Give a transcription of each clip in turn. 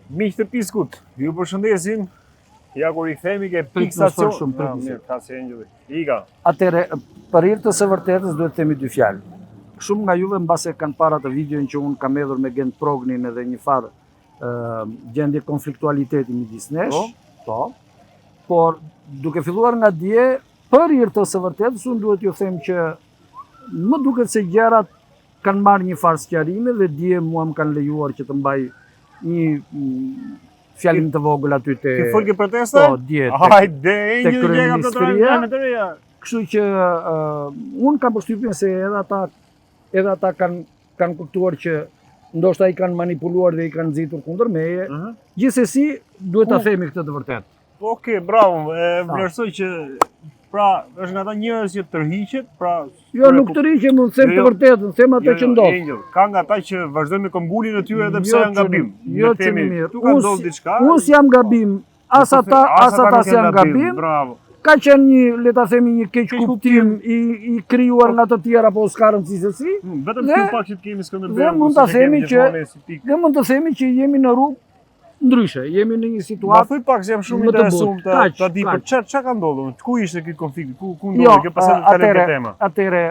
Miq të Piskut, ju përshëndesim. Ja kur i themi ke Pik stacion. Mirë, ka si Angeli. Iga. Atëre, për hir të së vërtetës duhet të themi dy fjalë. Shumë nga juve mbase kanë para të videon që unë kam hedhur me Gent Prognin edhe një farë gjendje konfliktualiteti midis nesh. Po. Por duke filluar nga dje, për hir të së vërtetës unë duhet ju them që më duket se gjërat kanë marrë një farë sqarime dhe dje mua më kanë lejuar që të mbaj një fjalim të vogël aty te. Ke folë ke proteste? Po, dje. Hajde, Angeli gjega të reja. Kështu që unë kam përshtypjen se edhe ata kanë kuptuar që ndoshta i kanë manipuluar dhe i kanë nxitur kundër meje. Gjithsesi duhet ta themi këtë të vërtetë. Okej, bravo. Vlerësoj që pra është nga ata njerëz që tërhiqet, pra jo nuk tërhiqem, unë them të vërtetën, them atë që ndodh. Angel, ka nga ata që vazhdojnë me këmbulin e tyre edhe pse janë gabim. Jo që mirë. Tu ka ndodhur diçka. Unë jam gabim, as ata janë gabim. Bravo. Ka qenë një, le ta themi, një keq kuptim i krijuar nga të tjerë apo s'ka rëndësi se si. Vetëm ky pak që kemi Skënderbeun. Dhe mund të themi që jemi në rrugë ndryshe, jemi në një situatë. Ma thuj pak se jam shumë interesuar ta di për çfarë ka ndodhur. Ku ishte ky konflikt? Ku ndodhi? Kjo pastaj të kalojmë te tema. Atëre,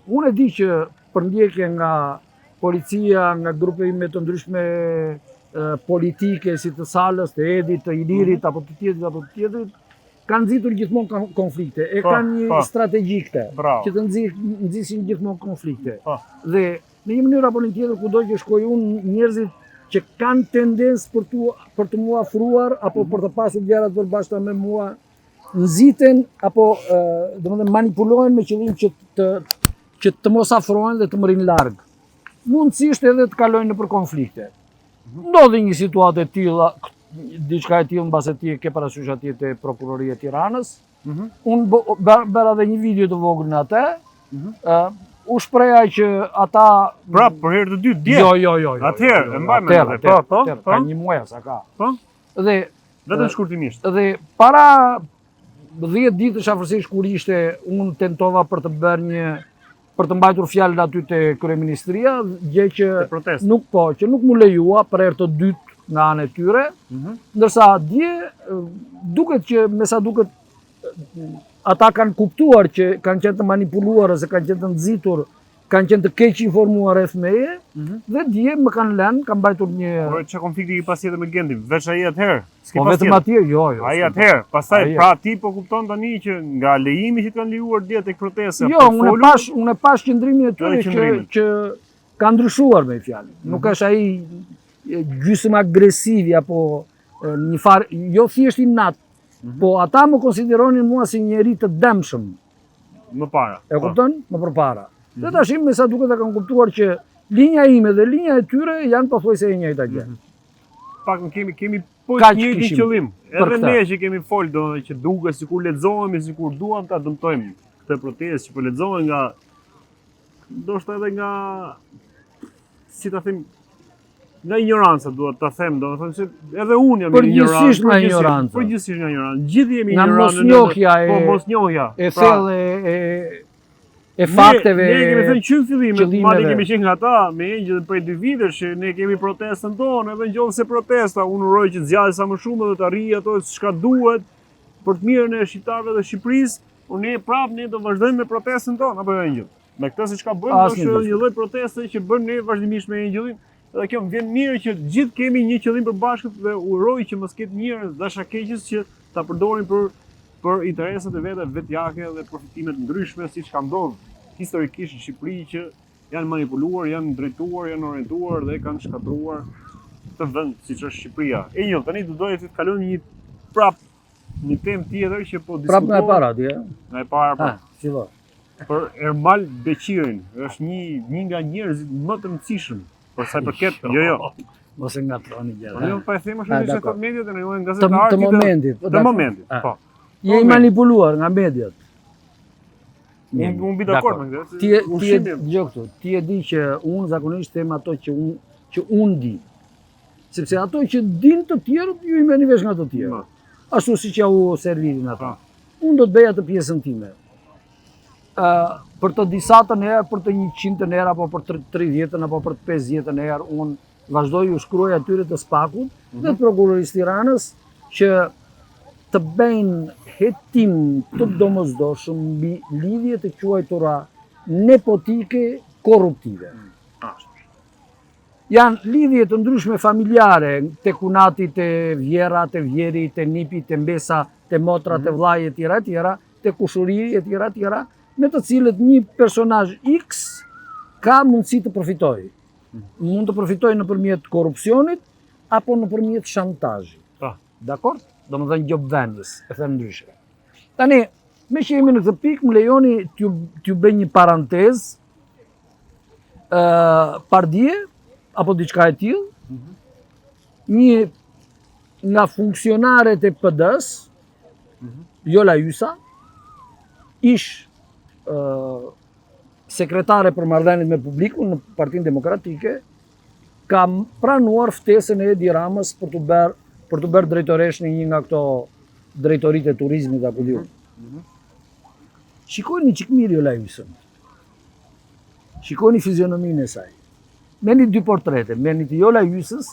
unë e di që përndjekje nga policia, nga grupe me të ndryshme politike si të Salës, të Edit, të Ilirit apo të tjetrit, kanë nxitur gjithmonë konflikte. E kanë një strategji këtë, që të nxisin gjithmonë konflikte. Dhe në një mënyrë apo në tjetër kudo që shkoj unë, njerëzit që kanë tendencë për të mua afruar apo për të pasur gjëra të përbashkëta me mua nxiten apo domethënë manipulohen me qëllim që të mos afrohen dhe të më rinë larg. Mundësisht edhe të kalojnë nëpër konflikte. Ndodhi një situatë e tillë, diçka e tillë mbase ti e ke parasysh atje te prokuroria e Tiranës. Unë bëra edhe një video të vogël në atë. U shpreha që ata... Pra, për herë të dytë, dje? Jo. Atëherë, e mbaj me në dhe, ka një muaj sa ka. Dhe... Vetëm shkurtimisht. Dhe para 10 ditësh afërsisht kur ishte, unë tentova për të bërë një... për të mbajtur fjalën aty te kryeministria, gjë që nuk mu lejua për herë të dytë nga anë e tyre, ndërsa dje duket që me sa duket ata kanë kuptuar që kanë qenë të manipuluar ose kanë qenë të nxitur, kanë qenë të keq informuar rreth meje, dhe dje më kanë lënë, kanë mbajtur një... Por çka konflikti ki pas tjetër me Gentin, veç ai atëherë? Po vetëm atje, jo. Ai atëherë, pastaj pra ti po kupton tani që nga lejimi që kanë lejuar dje tek protesta. Jo, unë e pash qëndrimin e tyre që ka ndryshuar me fjalë. Nuk është ai gjysmë agresivi apo një farë, jo thjesht i nat. Po ata më konsideronin mua si njeri të dëmshëm. Më para. E kupton? Më përpara. Dhe tashim me sa duket e kanë kuptuar që linja ime dhe linja e tyre janë pothuajse e njëjta gjë. Pak kemi po një qëllim. Edhe ne që kemi folë domethënë që duket sikur lexohemi, sikur duam ta dëmtojmë këtë protestë që po lexohen nga ndoshta edhe nga si ta them nga ignoranca duhet ta them, domethënë se edhe unë jam ignorant. Përgjithsisht nga ignoranca. Përgjithsisht nga ignoranca. Gjithë jemi ignorantë. Nga mosnjohja e thellë e fakteve. Ne kemi thënë që në fillim, madje kemi qenë nga ata me Angel prej 2 vitesh që ne kemi protestën tonë, edhe nëse protesta, unë uroj që të zgjasë sa më shumë dhe të arrijë ato çka duhet për të mirën e shqiptarëve dhe Shqipërisë. Ne prapë do vazhdojmë me protestën tonë, apo Angel. Me këtë se çka bëjmë është një lloj proteste që bën ne vazhdimisht me Angelin. Dhe kjo më vjen mirë që gjithë kemi një qëllim përbashkët dhe uroj që mos ketë njerëz dashakeqës që ta përdorin për interesat e veta vetjake dhe përfitimet ndryshme siç ka ndodhur historikisht në Shqipëri që janë manipuluar, janë drejtuar, janë orientuar dhe kanë shkatruar këtë vend siç është Shqipëria. Angel, tani do doje të kalojmë një temë tjetër që po diskutojmë. Prapë nga e para atje. Nga e para. Fillo. Për Ermal Beqirin, është një nga njerëzit më të rëndësishëm. Për sa i përket, jo. Mos e ngatroni gjëra. Jo, pa e them ashtu se të mediat e në gazetarë të momentit. Po. Je i manipuluar nga mediat. Unë bi dakord me këtë. Ti e di që unë zakonisht them ato që unë di. Sepse ato që din të tjerët ju i merrni vesh nga të tjerë. Ashtu siç ja u servirin ata. Unë do të bëj atë pjesën time. Për të disatën herë, për të 100-ën herë, apo për 30-ën, apo për 50-ën herë, unë vazhdoj u shkruaj atyre të Spakut dhe të prokurorisë Tiranës që të bëjnë hetim të domosdoshëm mbi lidhje të quajtura nepotike korruptive. Janë lidhje të ndryshme familjare, të kunati, të vjera, të vjeri, të nipi, të mbesa, të motra, të vllaj e tjera, të kushuri e tjera, me të cilët një personazh X ka mundësi të profitojë. Mund të profitojë nëpërmjet korrupsionit apo nëpërmjet shantazhit. Dakor? Domethënë gjobdhenjes, e them ndryshe. Tani, me që jemi në këtë pikë, më lejoni t'ju bëj një parantezë. Pardje apo diçka e tillë, një nga funksionaret e PD-s, Jola Ysa, ish sekretare për marrëdhëniet me publikun në Partinë Demokratike, ka pranuar ftesën e Edi Ramës për të bërë drejtoresh në një nga këto drejtoritë e turizmit apo diu. Shikoni çik mirë Jola Ysën. Shikoni fizionominë e saj. Merrni dy portrete, merrni të Jola Ysës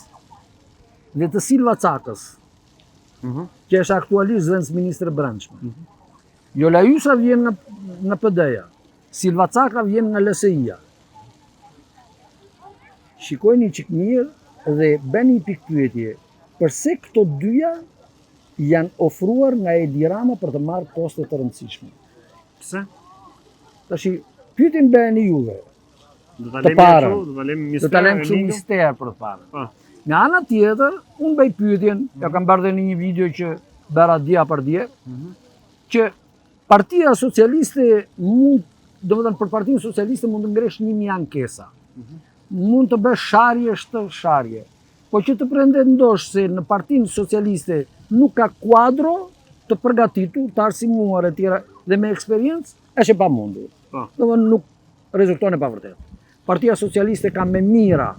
dhe të Silva Cakës, që është aktualisht zëvendës ministër e brendshme. Jola Ysa vjen nga PD-ja, Silva Caka vjen nga LSI-ja. Shikojni çik mirë dhe bëni një pikë pyetje, përse këto dyja janë ofruar nga Edi Rama për të marrë poste të rëndësishme? Pse? Tash pyetjen bëheni juve. Do ta lëmë kështu mister për të parë. Nga ana tjetër, unë bëj pyetjen, ja kam bërë në një video që bëra dia për dje, që Partia Socialiste domethënë për Partinë Socialiste mund të ngresh 1000 ankesa. Mund të bësh sharje shtë sharje. Po që të pretendosh se në Partinë Socialiste nuk ka kuadro të përgatitur, të arsimuar e tjera dhe me eksperiencë, është e pamundur. Domethënë nuk rezulton e pavërtetë. Partia Socialiste ka me mira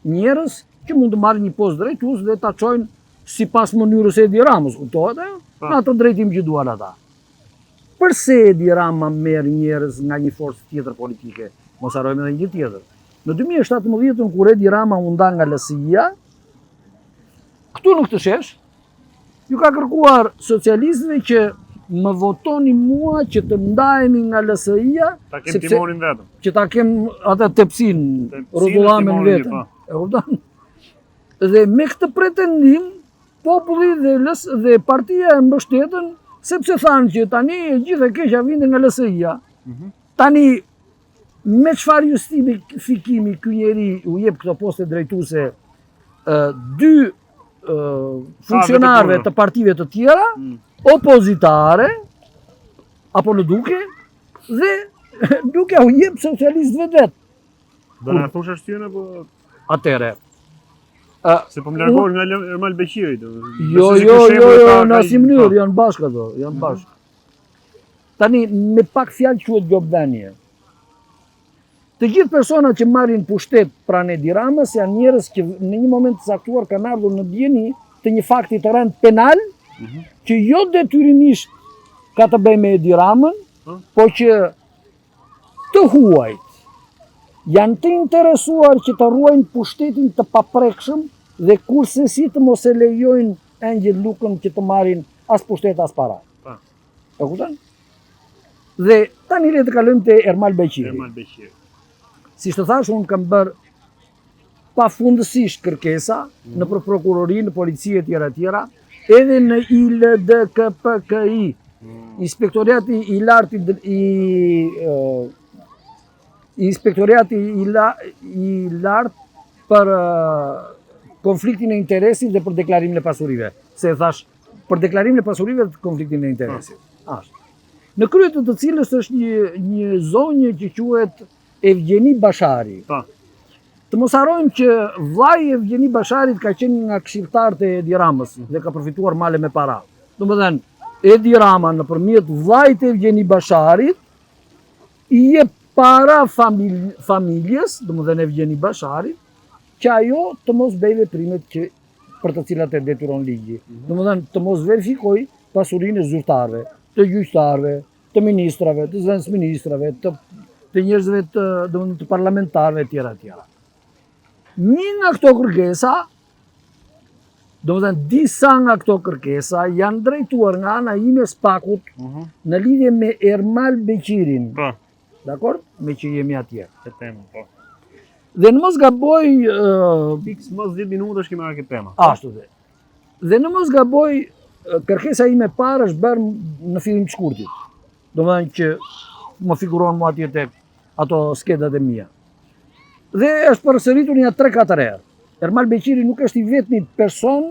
njerëz që mund të marrë një postë drejtues dhe ta çojnë sipas mënyrës së Edi Ramës, kuptohet? Në atë drejtim që duan ata. Përse Edi Rama merr njerëz nga një forcë tjetër politike? Mos harrojmë edhe një tjetër. Në 2017 kur Edi Rama u nda nga LSI-ja, këtu në këtë shesh, ju ka kërkuar socialistëve që më votoni mua që të ndajemi nga LSI-ja, ta kem timonin vetëm. Që ta kem atë tepsin, rrotullamen vetëm. E kupton? Dhe me këtë pretendim, populli dhe partia e mbështetën, sepse thanë që tani e gjithë e keqja vinte nga LSI-ja. Tani me çfarë justifikimi ky njeri u jep këto poste drejtuese dy funksionarëve të partive të tjera, opozitare, apo në duke, dhe duke u jep socialistëve vet. Do na thosh ashtu apo atëre. Se po më largohesh nga Ermal Beqirit. Jo, në asnjë mënyrë, janë bashkë ato, janë bashkë. Tani me pak fjalë quhet gjobdhenje. Të gjithë personat që marrin pushtet pranë Edi Ramës janë njerëz që në një moment të caktuar kanë ardhur në dijeni të një fakti të rënd penal, që jo detyrimisht ka të bëjë me Edi Ramën, po që të huajt janë të interesuar që të ruajnë pushtetin të paprekshëm dhe kurse si të mos e lejojnë Engjël Lukën që të marrin as pushtet as para. E kupton? Dhe tani le të kalojmë te Ermal Beqiri. Si të thash, unë kam bërë pafundësisht kërkesa në për prokurori, në polici e tjera, edhe në ILDKPKI, Inspektoriati i lartë për konfliktin e interesit dhe për deklarimin e pasurive. Se thash, për deklarimin e pasurive dhe konfliktin e interesit. Në krye të cilës është një zonjë që quhet Evgjeni Bashari. Të mos harrojmë që vllai i Evgjeni Basharit ka qenë nga këshilltarët e Edi Ramës dhe ka përfituar male me para. Domethënë, Edi Rama nëpërmjet vllait të Evgjeni Basharit i jep para familjes, domethënë Evgjeni Basharit, që ajo të mos bëjë veprimet për të cilat e detyron ligji. Domethënë, të mos verifikoj pasurinë e zyrtarëve, të gjyqtarëve, të ministrave, të zëvendës ministrave, të njerëzve të parlamentarëve tjera. Një nga këto kërkesa, do të thënë disa nga këto kërkesa janë drejtuar nga ana ime Spakut në lidhje me Ermal Beqirin. Po. Dakor? Me që jemi atje. Këtë temë, po. Dhe në mos gaboj Fiks mos 10 minuta është kemi marrë këtë temë. ashtu dhe. Dhe në mos gaboj kërkesa ime parë është bërë në fillim të shkurtit. Do të thënë që më figuron mua atje tek ato skedat e mia. Dhe është përsëritur një 3-4 herë. Ermal Beqiri nuk është i vetmi person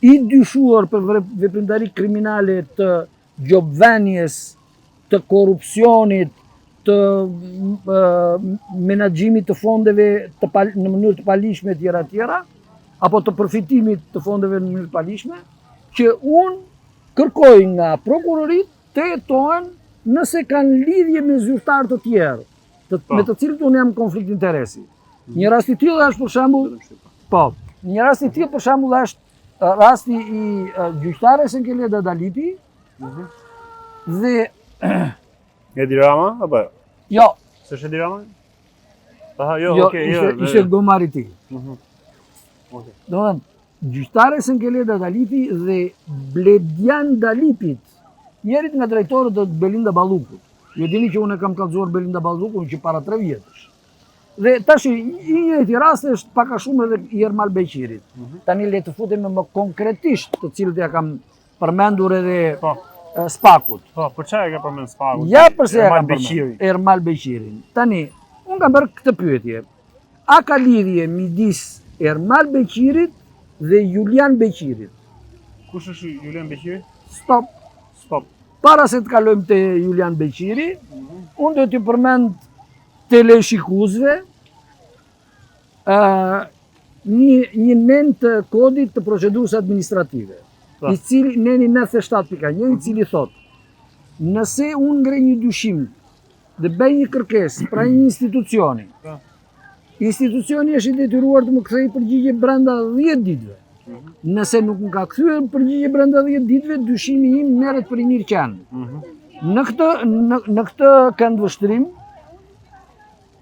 i dyshuar për veprimtari kriminale të gjobvenjes, të korrupsionit, të menaxhimit të fondeve në mënyrë të palishme tjera, apo të përfitimit të fondeve në mënyrë të palishme, që unë kërkoj nga prokurorit të jetohen nëse kanë lidhje me zyrtar të tjerë, me të cilët unë jam konflikt interesi. Një rast i tillë është për shembull, një rast i tillë për shembull është rasti i gjyqtares Enkeleda Dalipi dhe Edi Rama apo? jo, S'është Edi Rama? Aha, jo, okay, ishte gomari i tij. Okay. Do të thënë, gjyqtares Enkeleda Dalipi dhe Bledjan Dalipit, njerit nga drejtorët e Belinda Ballukut. Ju dini që unë kam kallëzuar Belinda Ballukun që para 3 vjetësh. Dhe tash i njëjti rast është pak a shumë edhe i Ermal Beqirit. Tani le të futemi më konkretisht të cilët ja kam përmendur edhe Spakut. Po, për çfarë e ka përmend Spakut? Ja përse ja kam përmendur Ermal Beqirin. Tani, unë kam bërë këtë pyetje. A ka lidhje midis Ermal Beqirit dhe Julian Beqirit? Kush është Julian Beqiri? Stop. Para se të kalojmë te Julian Beqiri, unë do t'ju përmend teleshikuesve një nen të kodit të procedurës administrative, i cili neni 97.1, i cili thot: nëse unë ngrej një dyshim dhe bëj një kërkesë pra një institucioni, institucioni është i detyruar të më kthejë përgjigje brenda 10 ditëve. Nëse nuk më ka kthyer përgjigje brenda 10 ditëve, dyshimi im merret për i mirë qenë. Në këtë këndvështrim,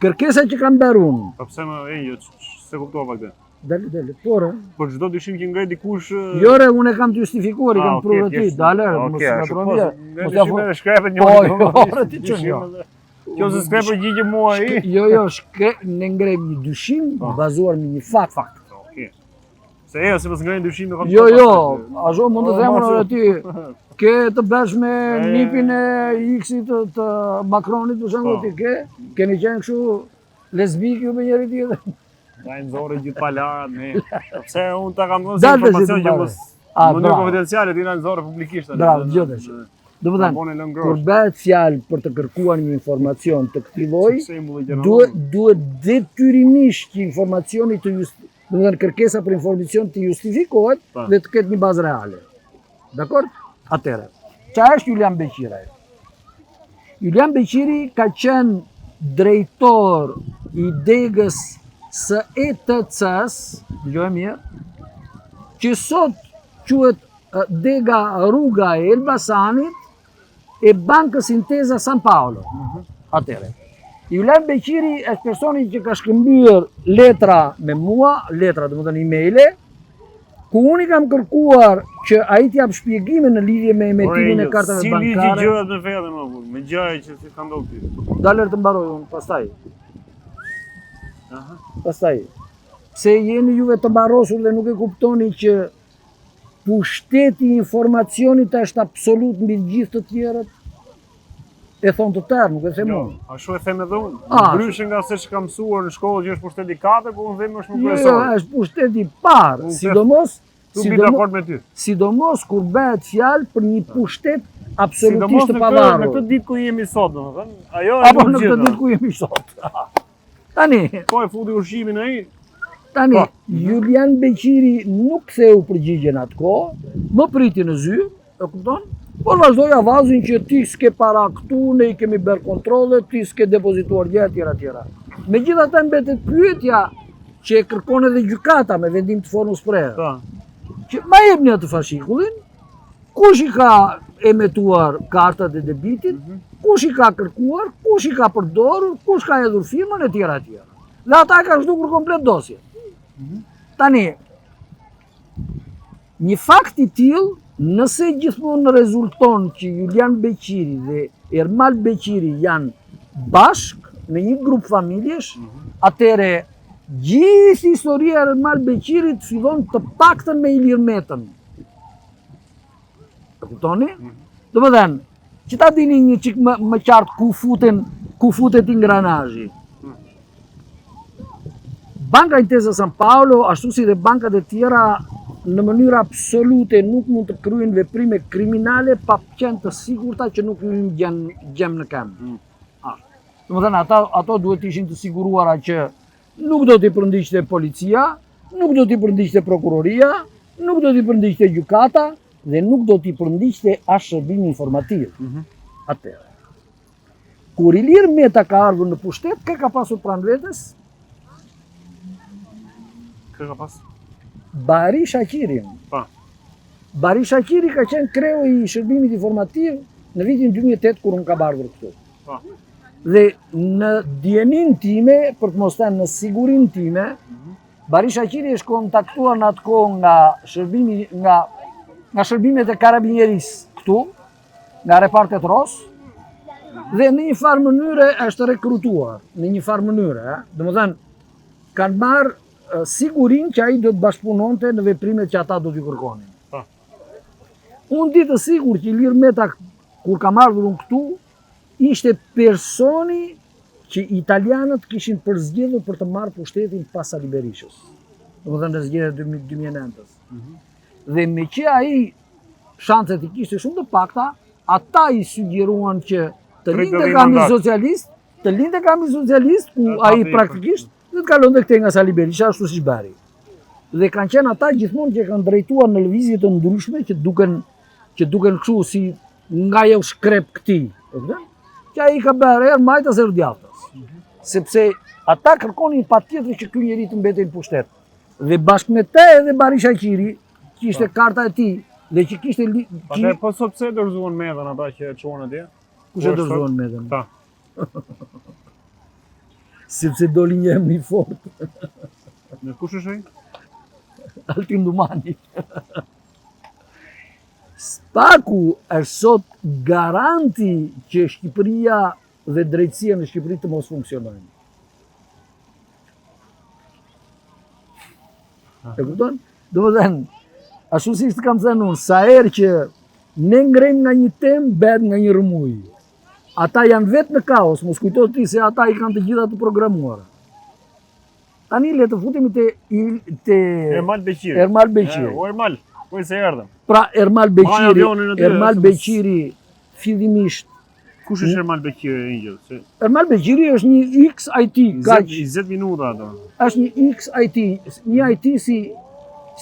kërkesa që kam bërë unë. Po pse më se kuptova këtë? Dale, por. Por çdo dyshim që ngrej dikush. Jore, unë e kam të justifikuar, i kam prurë ti, dale, mos më trondje. Mos ja fut shkrepet një orë. Ti ç'jo. Kjo se s'ka përgjigje mua ai. Jo, ne ngrem një dyshim bazuar në një fakt. Se se mos ngrej dyshim me Jo, ashtu mund të them unë ti. Ke të bësh me nipin e X-it të Macronit për shembull ti keni qenë kështu lesbik ju me njëri tjetrin. Dajnë zore gjithë palarat ne. Pse unë ta kam dhënë informacion që mos mënyrë konfidenciale ti na zore publikisht. Bravo, gjithësh. Do të thënë, kur bëhet fjalë për të kërkuar një informacion të këtij lloji, duhet detyrimisht që informacioni të do të thënë kërkesa për informacion të justifikohet dhe të ketë një bazë reale. Dakor? Atëherë, çfarë është Julian Beqiri? Julian Beqiri ka qenë drejtor i degës së ETC-s, dëgjoj mirë, që sot quhet dega Rruga e Elbasanit e Bankës Intesa San Paolo. Atëherë, Julian Beqiri është personi që ka shkëmbyer letra me mua, letra do të thënë emaile, ku unë i kam kërkuar që ai të jap shpjegime në lidhje me emetimin e kartave bankare. Si ligji gjërat me veten me gjëra që si ka ndodhur ti. Dalë të mbaroj unë pastaj. Pastaj. Pse jeni juve të mbarosur dhe nuk e kuptoni që pushteti i informacionit është absolut mbi gjithë të tjerët? E thonë të tërë, nuk e them unë. Ashtu e them edhe unë. Ndryshe nga se që kam mësuar në shkollë që është pushteti 4, po unë them është më kryesor. Jo, është pushteti parë, sidomos kur bëhet fjalë për një pushtet absolutisht të pavarur. Sidomos në këtë ditë ku jemi sot, domethënë, ajo apo në këtë ditë ku jemi sot. Tani, po e futi ushqimin ai. Tani, Julian Beqiri nuk ktheu përgjigjen atkohë, më priti në zy, e kupton? Por vazhdoj avazin që ti s'ke para këtu, ne i kemi bërë kontrole, ti s'ke depozituar gjë tjera. Megjithatë mbetet pyetja që e kërkon edhe gjykata me vendim të formës prerë. Që ma jepni atë fashikullin, kush i ka emetuar kartat e debitit, kush i ka kërkuar, kush i ka përdorur, kush ka hedhur firmën e tjera. Dhe ata ka zhdukur komplet dosje. Tani, një fakt I tillë, nëse gjithmonë rezulton që Julian Beqiri dhe Ermal Beqiri janë bashk në një grup familjesh, atëre gjithë historia e Ermal Beqirit fillon të paktën me Ilir Metën. E kuptoni? Domethënë, që ta dini një çik më qartë ku futet ingranazhi. Banka Intesa San Paolo, ashtu si dhe bankat e tjera, në mënyrë absolute nuk mund të kryejnë veprime kriminale pa qenë të sigurta që nuk hyjnë gjem në këmbë. Domethënë ato duhet të ishin të siguruara që nuk do t'i përndiqte policia, nuk do t'i përndiqte prokuroria, nuk do t'i përndiqte gjykata dhe nuk do t'i përndiqte as shërbimi informativ. Atëherë. Kur Ilir Meta ka ardhur në pushtet, kë ka pasur pranë vetes? Kë ka pas? Bari Shaqirin. Pa. Bari Shaqiri ka qenë kreu I shërbimit informativ në vitin 2008 kur unë kam ardhur këtu. Pa. Dhe në djenin time, për të mos thënë në sigurin time, Bari Shaqiri është kontaktuar në atë kohë nga shërbimet e karabinjerisë këtu, nga repartet Ros, dhe në një farë mënyre është rekrutuar, në një farë mënyre, domethënë kanë marrë sigurin që ai do të bashkëpunonte në veprimet që ata do t'i kërkonin. Unë di të sigur që Ilir Meta, kur kam ardhur unë këtu, ishte personi që italianët kishin përzgjedhur për të marrë pushtetin pas Sali Berishës. Domethënë në zgjedhjet 2009-s. Dhe me që ai shanset I kishte shumë të pakta, ata I sugjeruan që të lindte kambi socialist, ku ai praktikisht dhe të kalonte këtej nga Sali Berisha, ashtu siç bëri. Dhe kanë qenë ata gjithmonë që kanë drejtuar në lëvizje të ndryshme që duken kështu si nga jo shkrep këtij, që ai ka bërë majtas e djathtas. Sepse ata kërkonin patjetër që ky njeri të mbetej në pushtet. Dhe bashkë me te edhe Bari Shaqiri, që ishte karta e tij, dhe që kishte Pastaj po sot pse dorëzuan Metën ata që çuan atje? Kush e dorëzuan Metën? Ta. Sepse doli një emri I fortë. Në kush është ai? Altin Dumani. Spaku është sot garanti që Shqipëria dhe drejtësia në Shqipëri të mos funksionojnë. E kupton? Domethënë, ashtu si të kam thënë unë, sa herë që ne ngrejmë nga një temë, bëhet nga një rëmuj. Ata janë vetë në kaos, mos kujto ti se ata I kanë të gjitha të programuara. Tani le të futemi te Ermal Beqiri. Ermal Beqiri. O Ermal, po se erdhëm. Pra Ermal Beqiri fillimisht. Kush është Ermal Beqiri ngjë? Ermal Beqiri është një XIT, 20 minuta ato. Është një XIT, një IT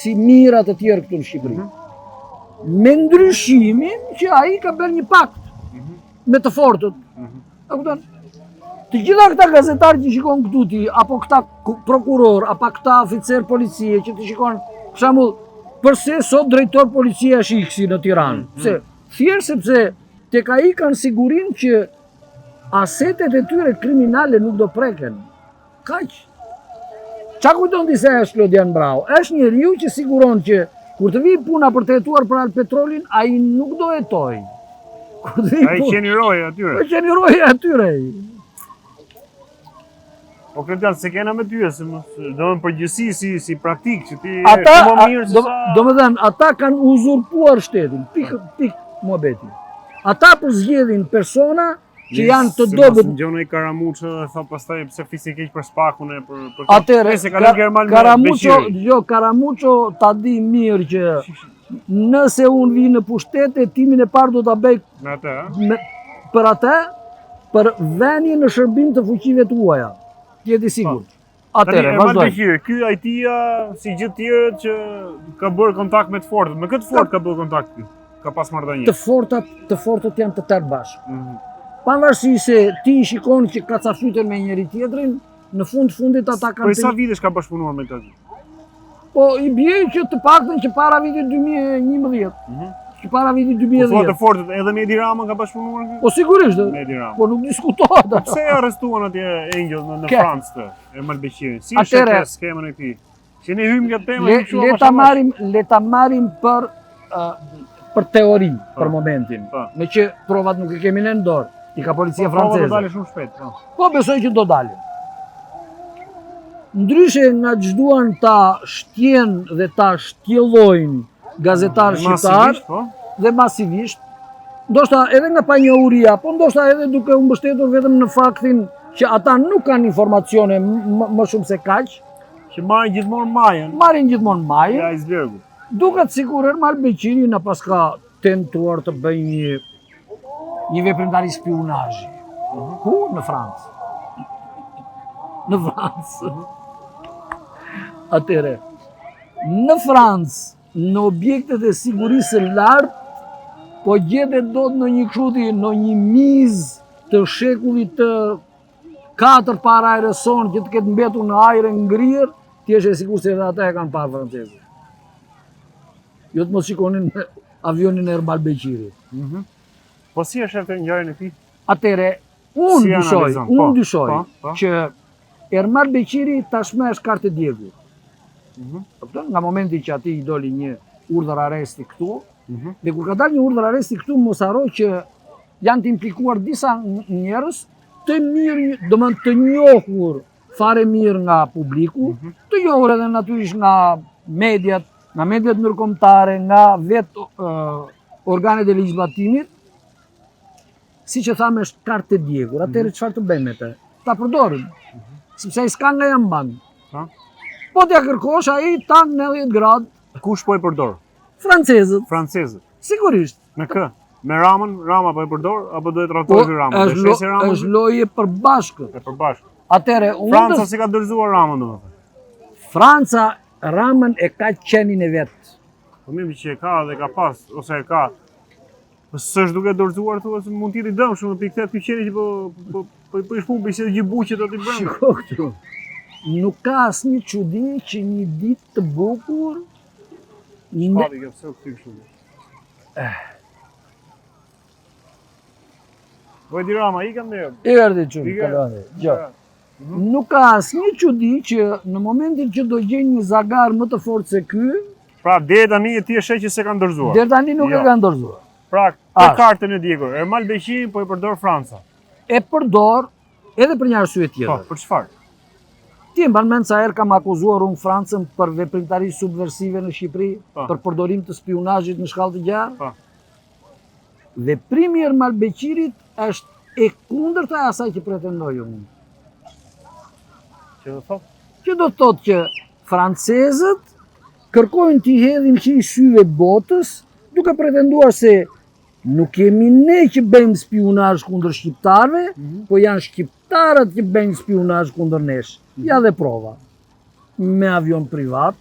si mirat të tjerë këtu në Shqipëri. Me ndryshimin që ai ka bërë një pakt me të fortët. E kupton? Të gjitha këta gazetarë që shikon këtu ti, apo këta prokuror, apo këta oficer policie që të shikon, për shembull, përse sot drejtor policia është X në Tiranë? Pse? Thjesht sepse tek ai kanë sigurinë që asetet e tyre kriminale nuk do preken. Kaq. Qa kujton ti se është Klodian Brau? Është njeriu që siguron që kur të vijë puna për të jetuar për petrolin, ai nuk do jetoj. Ai qeniroi atyre. Ai qeniroi atyre. Po Klodian se kena me ty, se do në përgjithësi si praktik që ti ata, më mirë se sa. Domethënë, ata kanë uzurpuar shtetin. Pik muhabeti. Ata përzgjedhin persona që janë të dobët. Si Gjonaj Karamuço dhe tha pastaj pse fisi keq për Spakun e për Atëherë, Karamuço ta di mirë që nëse unë vi në pushtet, timin e parë do ta bëj për atë, për vendin në shërbim të fuqive tuaja. Jeti sigurt. Atëherë, vazhdoj. Ky IT-ja si gjithë tjerët që ka bërë kontakt me të fortët. Me këtë fort ka bërë kontakt ky. Ka pas marrëdhënie. Të fortët janë të tërë bashkë. Pavarësisht se ti shikon që kacafyten me njëri tjetrin, në fundit ata kanë. Po sa vitesh ka bashkëpunuar me ta? Po I bie që të paktën që para vitit 2011. Që para vitit 2010. Po të fortët edhe me Edi Ramën ka bashkëpunuar këtu? Po sigurisht. Me Edi Ramën. Po nuk diskutohet. Pse e arrestuan atje Angel në Francë të Ermal Beqirin? Si është kjo skemën e tij? Që ne hymë nga tema, le ta marrim për teori për momentin. Me që provat nuk i kemi në dorë, i ka policia franceze. Po, do dalë shumë shpejt. Po, besoj që do dalë. Ndryshe nga ç'duan ta shtjen dhe ta shtjellojnë gazetarë shqiptar dhe masivisht, ndoshta edhe nga panjohuria, po ndoshta edhe duke u mbështetur vetëm në faktin që ata nuk kanë informacione më shumë se kaq, që marrin gjithmonë majën. Ja icebergu. Duket sikur Ermal Beqiri na paska tentuar të bëjë një veprimtari spionazhi. Ku? Në Francë. Në Francë. Atëre, në Francë, në objektet e sigurisë së lartë, po gjetet dot në një në një mizë të shekullit të 4 para aereson që të ketë mbetur në ajër ngrirë, ti je e sigurt se edhe ata e kanë parë francezët. Jo të mos shikonin avionin e Ermal Beqirit. Po si është këtë ngjarje e tij? Atëre, unë dyshoj që Ermal Beqiri tashmë është kartë djegu. Nga momenti që ati i doli një urdhër arresti këtu, dhe kur ka dalë një urdhër arresti këtu, mos harro që janë të implikuar disa njerëz të mirë, domethënë të njohur fare mirë nga publiku, të njohur edhe natyrisht nga mediat ndërkombëtare, nga vetë organet e legjislatimit, si që thamë është kartë e djegur, atëherë çfarë të bëjmë me të? Ta përdorim, sepse ai s'ka nga jam ban. Po t'ja kërkosh ai tan 90 gradë. Kush po e përdor? Francezët. Sigurisht. Me kë? Me Ramën, Rama po e përdor apo do të trajtojë Ramën? Është lojë e përbashkët. Atëherë Franca si ka dorëzuar Ramën domethënë. Franca Ramën e ka qenin e vet. Po mirë që e ka dhe ka pas ose e ka. Po s'është duke dorëzuar thua se mund të jetë dëmshëm pikë këtë qenie që po i shpumbi se gjithë buqet aty brenda. Shiko këtu. Nuk ka asnjë çudi që një ditë të bukur Shpati ka pse këtu kështu. Vojdi Rama, i kam ne. Erdhi çudi, kaloni. Jo. Nuk ka asnjë çudi që në momentin që do gjej një zagar më të fortë se ky, pra deri tani ti e sheh që se kanë dorëzuar. Deri tani nuk e kanë dorëzuar. Pra, këtë kartën e djegur, Ermal Beqiri po e përdor Franca. E përdor edhe për një arsye tjetër. Po, për çfarë? Ti mban mend sa herë kam akuzuar unë Francën për veprimtari subversive në Shqipëri, për përdorim të spionazhit në shkallë të gjarë? Po. Veprimi i Ermal Beqirit është e kundërta e asaj që pretendoj unë. Që do thotë? Që do thotë që francezët kërkojnë t'i hedhin qi syve botës, duke pretenduar se nuk jemi ne që bëjmë spionazh kundër shqiptarëve, po janë shqiptarët që bëjnë spionazh kundër nesh. Ja dhe prova. Me avion privat,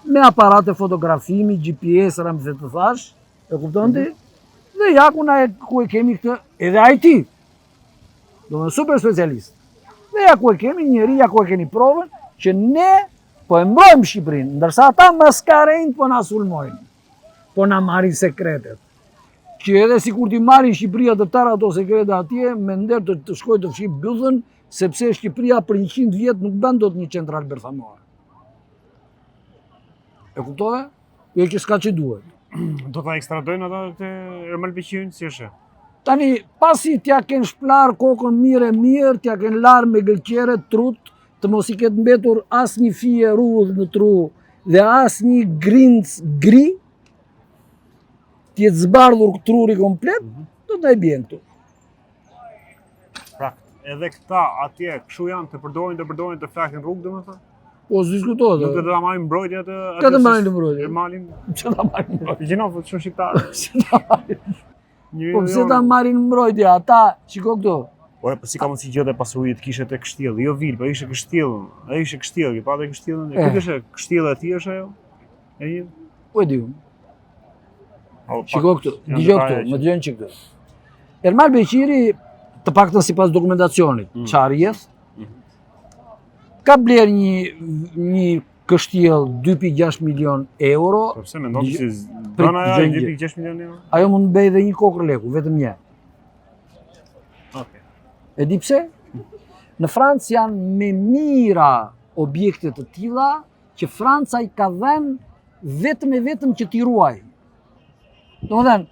me aparate fotografimi, GPS, ramse të thash, e kupton ti? Dhe ja ku e kemi këtë, edhe IT. Do me super specialist. Dhe ja ku e kemi njëri, ja ku e keni provën, që ne po e mbrojmë Shqipërinë, ndërsa ata maskarejnë po na sulmojnë, po na marrin sekretet. Që edhe si kur ti marrin Shqipëria të tëra ato sekrete atje, me nder të shkoj të fship bythën, sepse Shqipëria për 100 vjetë nuk bën dot një qendral berthamore. E kuptove? Jo që s'ka që duhet. Do ta ekstradojnë ata te Ermal Beqirin, si është? Tani, pasi t'ja ken shplar kokën mirë, t'ja ken larë me gëlqere, trut, të mos i ketë mbetur as një fije rrudh në tru dhe as një grinc gri, t'jetë zbardhur truri komplet, do t'na i bjen këtu. Pra, edhe këta atje, këshu janë të përdorin të flakin rrugë, dhe më thë? Po, s'diskutohet. Nuk të ta marrin mbrojtje atë... Ka të marrin mbrojtje? Ermalin... Që ta marrin mbrojtje? Gjenov, shumë shqiptarë. Po, pse ta marrin mbrojtje, ata, qiko këto? Ore, po si ka mundësi gjë dhe pasurit të kishe të kështjellë, jo vilë, po ishe kështjellën, e ishe kështjellë, pa të kështjellën, e këtë ishe kështjellë e ti është ajo? E një? Po e di unë. Qiko këtu, digjo këtu, më digjon që këtu. Ermal Beqiri, të paktën sipas dokumentacionit, qarjes, ka bler një kështjellë 2.6 milion euro. Po pse mendon se bën ajo 2.6 milion euro? Ajo mund të bëjë edhe një kokër leku, vetëm një. E di pse? Në Francë janë me mira objekte të tilla që Franca i ka dhenë vetëm e vetëm që t'i ruaj. Domethënë,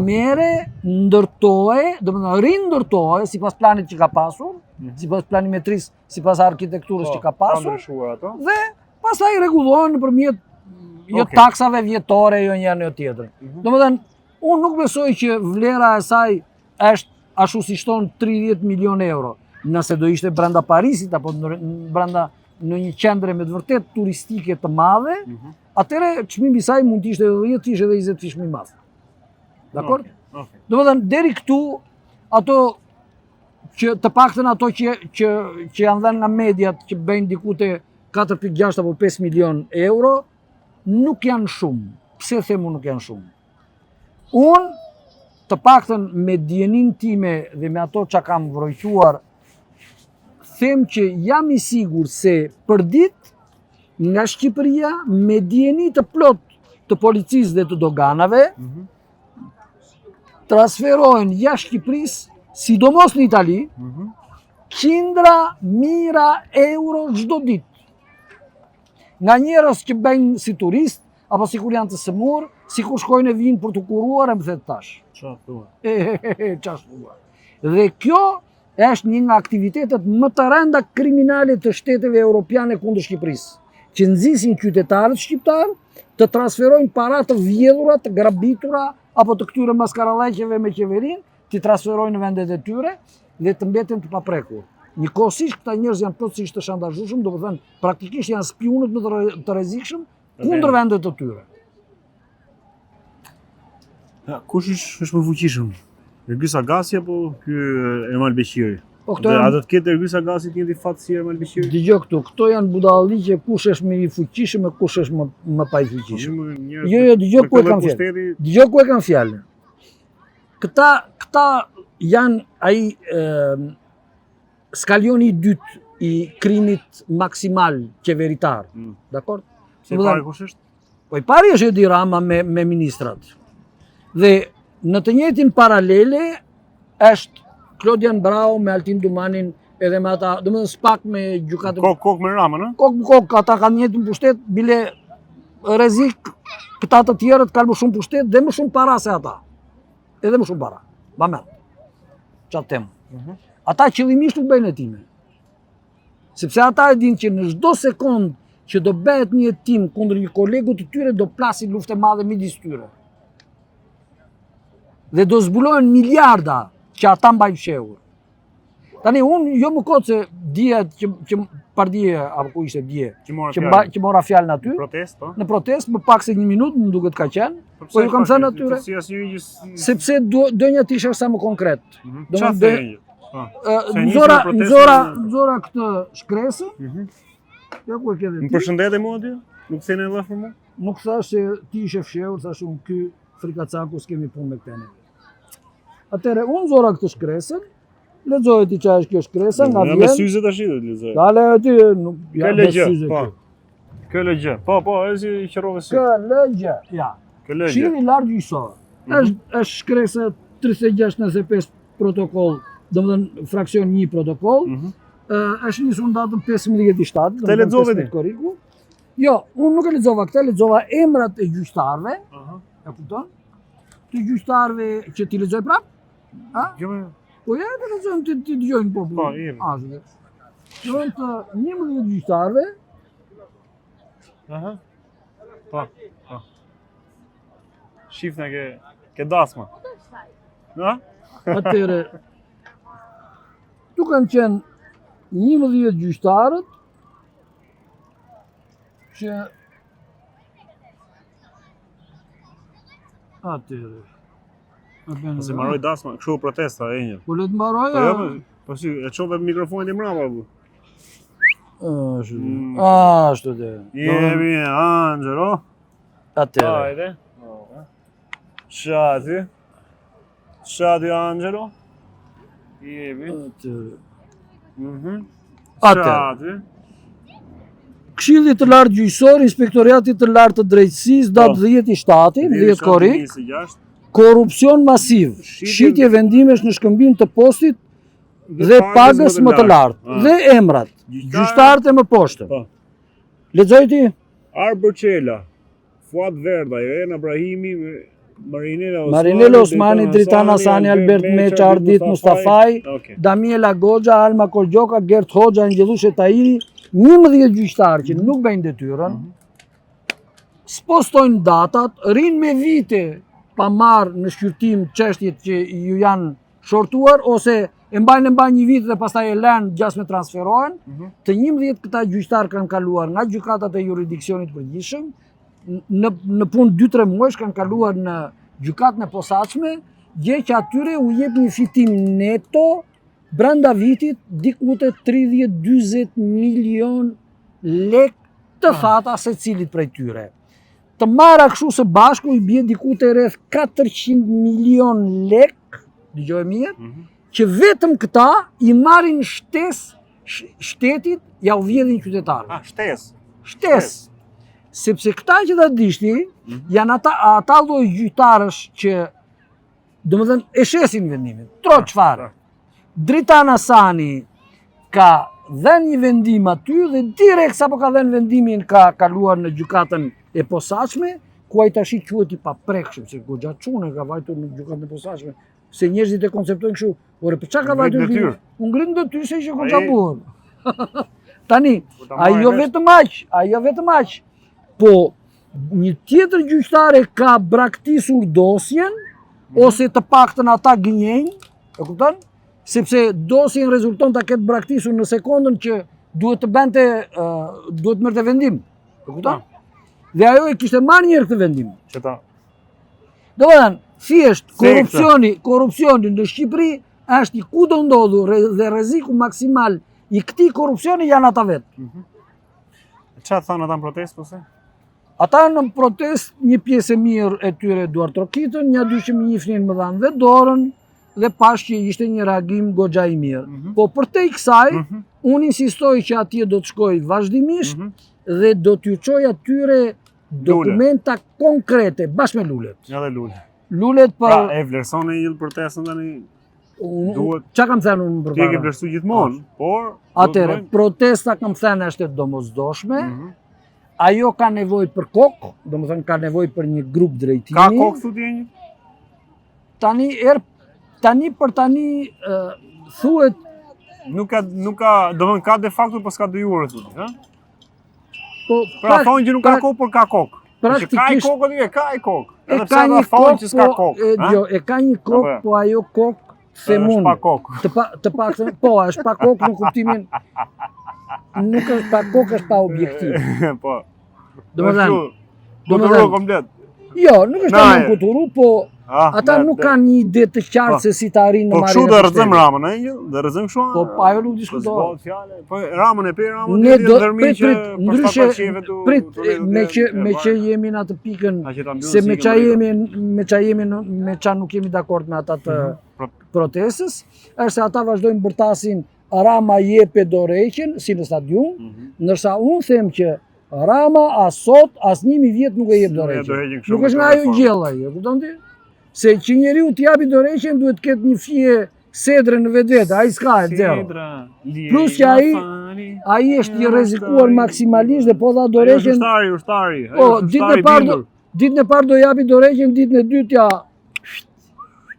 mere ndërtoje, domethënë rindërtoje sipas planit që ka pasur, sipas planimetrisë, sipas arkitekturës që ka pasur, dhe pastaj rregullohen nëpërmjet taksave vjetore, jo njëra jo tjetrën. Domethënë, unë nuk besoj që vlera e saj është ashtu si shton 30 milion euro. Nëse do ishte brenda Parisit apo brenda në një qendre me të vërtet turistike të madhe, atëre çmimi i saj mund të ishte 10 fish edhe 20 fish më i madh. Dakor? Domethënë deri këtu ato që të paktën ato që janë dhënë nga mediat që bëjnë diku te 4.6 apo 5 milion euro nuk janë shumë. Pse them unë nuk janë shumë? Unë të paktën me dijenin time dhe me ato që kam vrojtuar, them që jam i sigur se për ditë nga Shqipëria me dijeni të plot të policisë dhe të doganave transferojnë jashtë Shqipërisë, sidomos në Itali, qindra mijëra euro çdo ditë. Nga njerëz që bëjnë si turist, apo si kur janë të sëmur, si kur shkojnë e vinë për të kuruar, e më thetë tash. Qash thua. Dhe kjo është një nga aktivitetet më të rënda kriminale të shteteve europiane kundër Shqipërisë, që nxisin qytetarët shqiptar të transferojnë para të vjedhura, të grabitura, apo të këtyre maskarallaqeve me qeverinë, të transferojnë në vendet e tyre dhe të mbeten të paprekur. Njëkohësisht këta njerëz janë plotësisht të shantazhueshëm, do të thënë praktikisht janë spionët më të rrezikshëm kundër vendet të tyre. Kush është më fuqishëm? Ergyz Agasi apo ky Ermal Beqiri? Dhe a do të ketë Ergyz Agasi të njëjtin fat si Ermal Beqiri? Dëgjoj këto janë budalliqe kush është më i fuqishëm e kush është më pa i fuqishëm. Jo, dëgjoj ku e kam fjalën. Dëgjoj ku e kam fjalën. Këta janë ai skalioni i dytë i krimit maksimal qeveritar. Dakor? Se pari kush është? Po i pari është Edi Rama me ministrat. Dhe në të njëjtin paralele është Klodian Brau me Altin Dumanin edhe me ata, domethënë spak me gjykatën. Kok me Ramën, ë? Kok, ata kanë njëjtin pushtet, bile rrezik këta të tjerët kanë më shumë pushtet dhe më shumë para se ata. Edhe më shumë para. Bamet. Çfarë them? Ata qëllimisht nuk bëjnë hetime. Sepse ata e dinë që në çdo sekond që do bëhet një hetim kundër një kolegu të tyre do plasin luftë e madhe midis tyre. Dhe do zbulohen miliarda që ata mbajnë fshehur. Tani unë jo më kot se dje që pardje apo ku ishte dje që mora fjalën aty. Në protestë më pak se 1 minutë më duket ka qenë. Po ju kam thënë atyre. Sepse donja të isha sa më konkret. Nxora këtë shkresën. Ja ku e ke dhe ti. Më përshëndete mua aty? Nuk thënë edhe për mua? Nuk thash se ti ishe fshehur, thash unë ky frikacaku s'kemi punë me këtë. Atëre unë nxora këtë shkresën, lexoje ti çfarë është kjo shkresa, nga vjen. Me syze tash do të lexoj. Dale aty, nuk ja me syze. KLG. Po, është i qërove sy. KLG, ja. KLG. Shiri larg gjyqësor. Është shkresa 3695 protokoll, domethënë fraksion 1 protokoll. Është nisur datën 15/7. Të lexove ti? Jo, unë nuk e lexova këtë, lexova emrat e gjyqtarëve. E kupton? Të gjyqtarëve që ti lexoj prap? Ha? Jo. Po ja të lexojmë ti dëgjojmë popullin. Po, jemi. Janë të 11 gjyqtarëve. Po. Shifna ke dasma. Ha? Atëre. Tu kanë qenë 11 gjyqtarët që atëre. Se mbaroj dasma, kështu protesta e një. Po le të mbaroj. Po si, e çove mikrofonin e mbrapa apo? Ashtu dhe. Jemi Angelo. Atëre. Hajde. Shati Angelo. Jemi. Atëre. Shati. Këshilli të lartë gjyqësor, Inspektoriati të lartë të drejtësisë, datë 10/7, 10 korrik, korrupsion masiv, shitje vendimesh në shkëmbim të postit dhe pagës më të lartë, dhe emrat, gjyqtarët e më poshtë. Lexoj ti? Arbërqela, Fuad Verda, Irena Brahimi, Marinela Osmani, Dritan Hasani, Albert Meça, Ardit Mustafaj, Damiela Goxha, Alma Kolgjoka, Gert Hoxha, Angjelushe Tahiri, 11 gjyqtarë që nuk bëjnë detyrën, spostojnë datat, rinë me vite pa marrë në shqyrtim çështjet që ju janë shortuar, ose e mbajnë një vit dhe pastaj e lënë gjasme transferohen, të 11 këta gjyqtarë kanë kaluar nga gjykatat e jurisdiksionit përgjithshëm, në punë 2-3 muajsh kanë kaluar në gjykatën e posaçme, gjë që atyre u jep një fitim neto brenda vitit diku te 30-40 milion lek të thata secilit prej tyre. Të marra kështu së bashku i bie diku te rreth 400 milion lek, dëgjoj mirë, që vetëm këta i marrin shtetit, ja u vjedhin qytetarëve. Shtesë. Sepse këta që ta dishti, janë ata lloj gjyqtarësh që, domethënë, e shesin vendimin. Tro çfarë? Dritan Hasani ka dhënë një vendim aty dhe direkt sapo ka dhënë vendimin ka kaluar në gjykatën e posaçme, ku ai tash quhet i paprekshëm, se goxha çune ka vajtur në gjykatën e posaçme. Se njerëzit e konceptojnë kështu, ore për çka ka vajtur detyrë? Unë ngrin detyrë se ishte goxha burr. Tani, ajo vetëm aq, po një tjetër gjyqtare ka braktisur dosjen, ose të paktën ata gënjejnë, e kupton? Sepse dosjen rezulton ta ketë braktisur në sekondën që duhet të merrte vendim, e kupton? Dhe ajo e kishte marrë një herë këtë vendim. Domethënë, thjesht korrupsioni në Shqipëri është i kudo ndodhur dhe rreziku maksimal i këtij korrupsioni janë ata vetë. Çfarë thonë ata në protestë ose? Ata në protest, një pjesë e mirë e tyre duar trokitën, një dy që më njihnin më dhanë dhe dorën, dhe pash që ishte një reagim goxha i mirë. Po përtej kësaj, unë insistoj që atje do të shkoj vazhdimisht dhe do t'ju çoj atyre dokumenta konkrete, bashkë me lulet. Ja dhe lulet. Lulet për... Pra, e vlerëson e gjithë protestën tani? Qa kam thënë unë për para? Ti e ke vlerësu gjithmonë, por... Atëre, protesta kam thënë është e domosdoshme, ajo ka nevojë për kokë, domethënë ka nevojë për një grup drejtimi. Ka kokë thotë një? Tani thuhet nuk ka, domethënë ka de facto po s'ka de jure thotë, ha? Po pra thonë që nuk ka kokë, por ka kokë. Praktikisht ka i kokë. Edhe pse ata thonë që s'ka kokë, ha? E ka një kokë, po ajo kokë themun. Është pa kokë. Të paktën, po, është pa kokë në kuptimin nuk është pa kokë, është pa objektiv. Po. Domethënë komplet. Jo, nuk është ta kuturu, po ata nuk kanë një ide të qartë se si ta arrinë në marrjen. Po kështu do rrezëm Ramën, do rrezëm kështu. Po ajo nuk diskutohet. Po Ramën e pe Ramën ne ndërmi që ndryshe me që jemi në atë pikën se me ça nuk jemi dakord me ata të protestës, është se ata vazhdojnë bërtasin Rama jepe dorëheqjen si në stadium, ndërsa unë them që Rama as sot as 1000 vjet nuk e jep dorëheqjen. Nuk është nga ajo gjella, e kupton ti? Se që njeriu t'i japi dorëheqjen duhet të ketë një fije sedre në vetvete, ai s'ka e zero. Plus që ai është i rrezikuar maksimalisht dhe po dha dorëheqjen. Ushtari. Po, ditën e parë do japi dorëheqjen, ditën e dytë ja.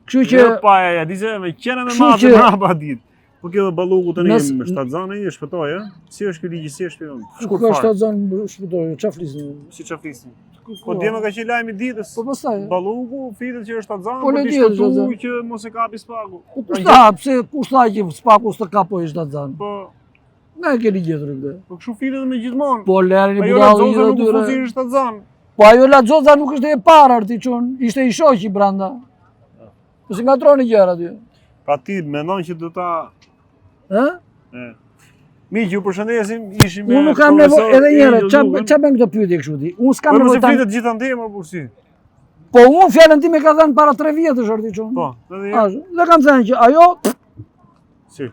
Kështu që pa ja, dize me qenë me madhe brapa ditë. Po kjo balluku tani me shtatzan ai e shpëtoi, ë? Si është ky ligj, si është ky? Ku shtatzan shpëtoi, çfarë flisin? Si çfarë flisin? Po dje më ka qenë lajmi ditës. Po pastaj. Balluku fitet që është shtatzan, po ti shpëtoi që mos e kapi spaku. Po pse kush tha që spaku s'të kapoj shtatzan? Po na e keni gjetur këtë. Po kshu fitet me gjithmonë. Po lëri budalli do të dyre. Shtatzan. Po ajo la xoza nuk është e para artiçun, ishte i shoqi brenda. Po si ngatroni gjëra aty. Pa ti mendon që do ta Miq, ju përshëndesim, ishim me unë nuk kam nevojë edhe një herë, ç'a bën këto pyetje kështu ti? Unë s'kam nevojë ta. Po flitet gjithandej më bursi. Po unë fjalën time ka dhënë para 3 vjetësh artiçun. Po, dhe kam thënë që ajo si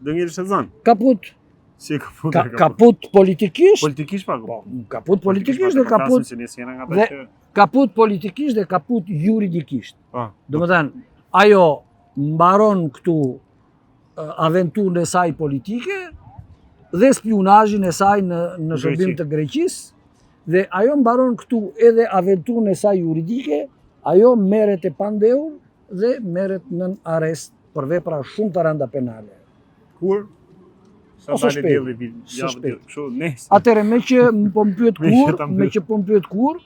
do ngjelësh të zan. Kaput. Si kaput. Kaput politikisht. Politikisht pa. Kaput politikisht dhe kaput. Dhe kaput politikisht dhe kaput juridikisht. Po. Domethënë, ajo mbaron këtu aventurën e saj politike dhe spionazhin e saj në shërbim të Greqisë, dhe ajo mbaron këtu edhe aventurën e saj juridike, ajo merret e pandehur dhe merret nën arrest për vepra shumë të rënda penale. Kur? Ose shpejt. Atëre me që po më pyet kur,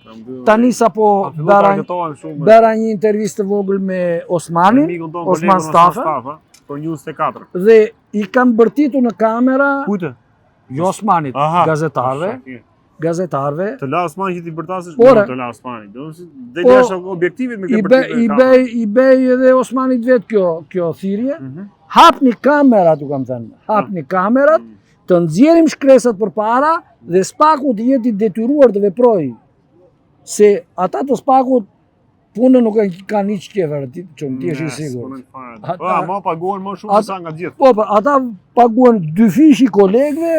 tani sapo bëra një intervistë të vogël me Osmanin, Osman Stafa, për News 4. Dhe i kam bërtitur në kamera, kujtë? Jo Osmanit, gazetarve. Të la Osmani që ti bërtasësh, të la Osmani. Dhe jashtë objektivit me ke bërtitur në kamera. I bej edhe Osmanit vetë kjo thirrje. Hapni kamerat, u kam thënë. Hapni kamerat, të nxjerrim shkresat përpara dhe Spaku të jetë i detyruar të veprojë. Se ata të Spakut punën nuk kanë hiç qever, ti je i sigurt. Ma paguhen më shumë se sa nga gjithë. Po, ata paguhen 2 fish i kolegëve,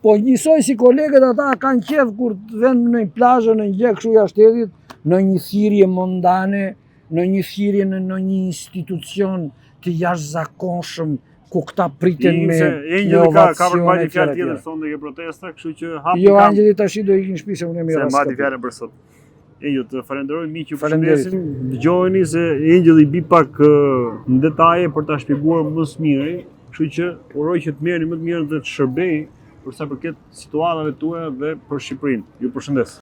po njësoj si kolegët ata kanë qef kur të vënë në një plazh në një gjë kështu jashtë shtetit, në një thirrje mondane, në një thirrje në një institucion të jashtëzakonshëm ku këta priten me ovacione. Ka përmbajtje fjalë tjetër sonde ke protesta, kështu që hapni. Jo, Angjeli tash do ikin në shtëpi se unë jam i rastë. Se mbajti fjalën për sot. Ju të falenderoj miq që përshëndesim. Dëgjojeni se Angel i bi pak në detaje për ta shpjeguar më së miri, kështu që uroj që të merrni më të mirë dhe të shërbej për sa përket situatave tuaja dhe për Shqipërinë. Ju përshëndes.